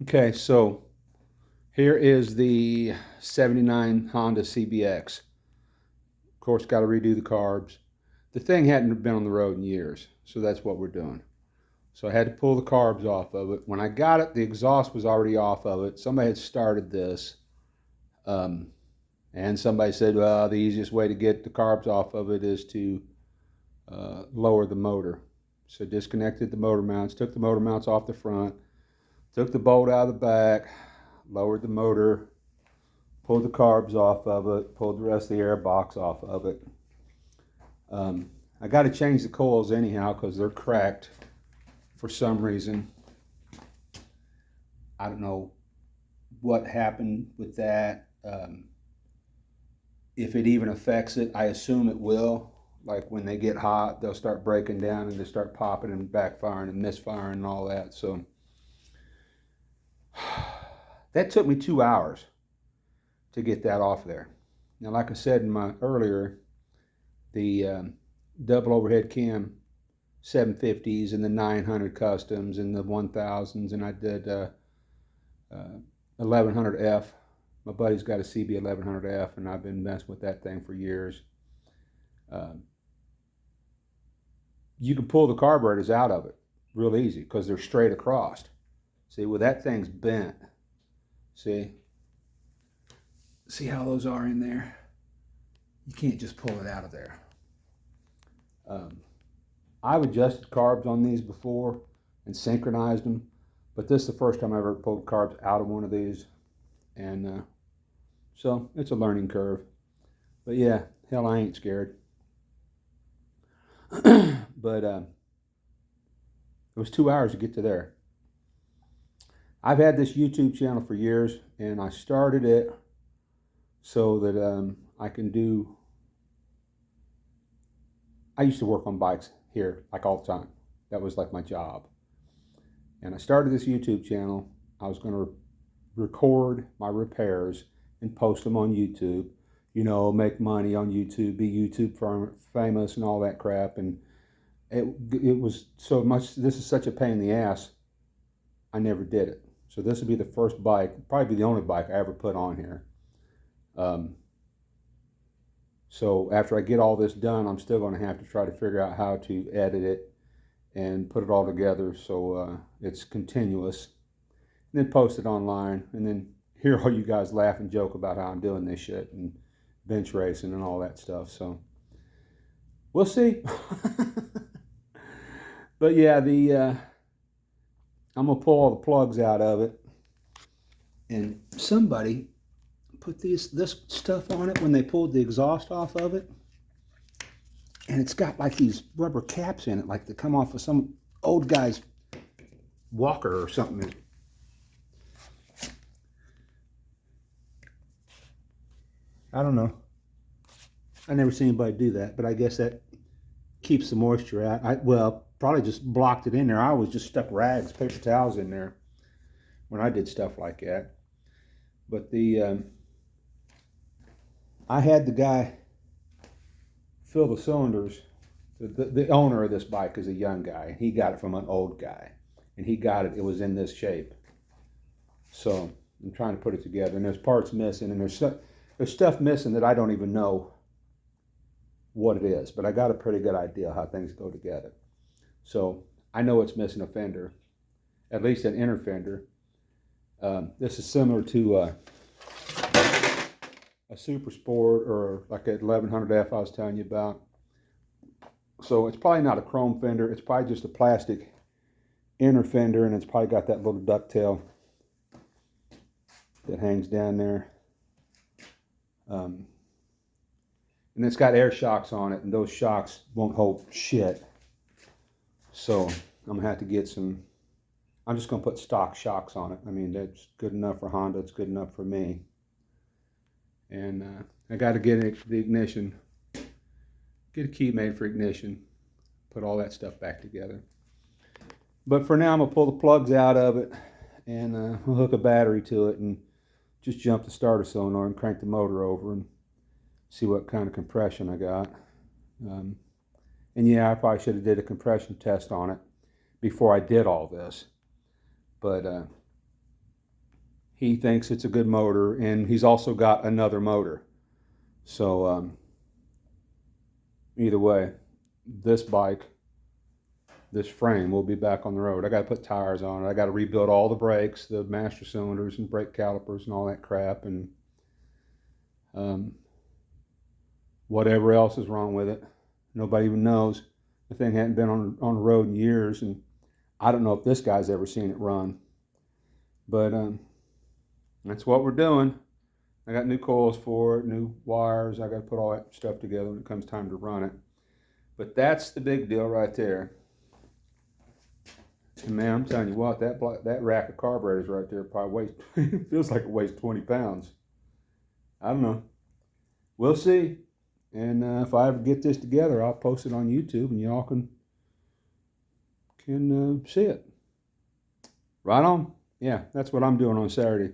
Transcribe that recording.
Okay, so here is the 79 Honda CBX. Of course, got to redo the carbs. The thing hadn't been on the road in years, so that's what we're doing. So I had to pull the carbs off of it. When I got it, the exhaust was already off of it. Somebody had started this, um, and somebody said, well, the easiest way to get the carbs off of it is to lower the motor. So disconnected the motor mounts, took the motor mounts off the front, took the bolt out of the back, lowered the motor, pulled the carbs off of it, pulled the rest of the air box off of it. I got to change the coils anyhow because they're cracked for some reason. I don't know what happened with that. If it even affects it, I assume it will. Like when they get hot, they'll start breaking down and they start popping and backfiring and misfiring and all that. So that took me 2 hours to get that off there. Now, like I said in my earlier, the double overhead cam 750s and the 900 customs and the 1000s, and I did 1100F. My buddy's got a CB 1100F, and I've been messing with that thing for years. Um, you can pull the carburetors out of it real easy because they're straight across. See, well, that thing's bent. See? See how those are in there? You can't just pull it out of there. Um, I've adjusted carbs on these before and synchronized them, but this is the first time I ever pulled carbs out of one of these, and so it's a learning curve. But yeah, hell, I ain't scared. But it was 2 hours to get to there. I've had this YouTube channel for years, and I started it so that I can do. I used to work on bikes here like all the time. That was like my job. And I started this YouTube channel. I was going to record my repairs and post them on YouTube. You know, make money on YouTube, be YouTube famous, and all that crap. And it was so much. This is such a pain in the ass. I never did it. So this would be the first bike, probably the only bike I ever put on here. Um, so after I get all this done, I'm still going to have to try to figure out how to edit it and put it all together so it's continuous. And then post it online, and then hear all you guys laugh and joke about how I'm doing this shit and bench racing and all that stuff. So we'll see. But yeah, the I'm gonna pull all the plugs out of it, and somebody put this stuff on it when they pulled the exhaust off of it, and it's got like these rubber caps in it, like they come off of some old guy's walker or something. I don't know. I never seen anybody do that, but I guess that keeps the moisture out. Well, probably just blocked it in there. I always just stuck rags, paper towels in there when I did stuff like that. But I had the guy fill the cylinders. The owner of this bike is a young guy. He got it from an old guy, and he got it. It was in this shape. So I'm trying to put it together, and there's parts missing, and there's stuff missing that I don't even know what it is, but I got a pretty good idea how things go together. So I know it's missing a fender, at least an inner fender. This is similar to a Super Sport or like an 1100F I was telling you about. So it's probably not a chrome fender. It's probably just a plastic inner fender, and it's probably got that little ducktail that hangs down there. And it's got air shocks on it, and those shocks won't hold shit. So I'm gonna have to get some. I'm just gonna put stock shocks on it. I mean, that's good enough for Honda. It's good enough for me. And I got to get the ignition, get a key made for ignition, put all that stuff back together. But for now, I'm gonna pull the plugs out of it and hook a battery to it and just jump the starter cylinder and crank the motor over and see what kind of compression I got. And yeah, I probably should have did a compression test on it before I did all this. But he thinks it's a good motor, and he's also got another motor. So either way, this bike, this frame will be back on the road. I got to put tires on it. I got to rebuild all the brakes, the master cylinders and brake calipers and all that crap, and um, whatever else is wrong with it. Nobody even knows. The thing hadn't been on the road in years, and I don't know if this guy's ever seen it run. But that's what we're doing. I got new coils for it, new wires. I got to put all that stuff together when it comes time to run it. But that's the big deal right there. And man, I'm telling you what, that rack of carburetors right there probably weighs, feels like it weighs 20 pounds. I don't know. We'll see. And if I ever get this together, I'll post it on YouTube and y'all can see it. Right on. Yeah, that's what I'm doing on Saturday.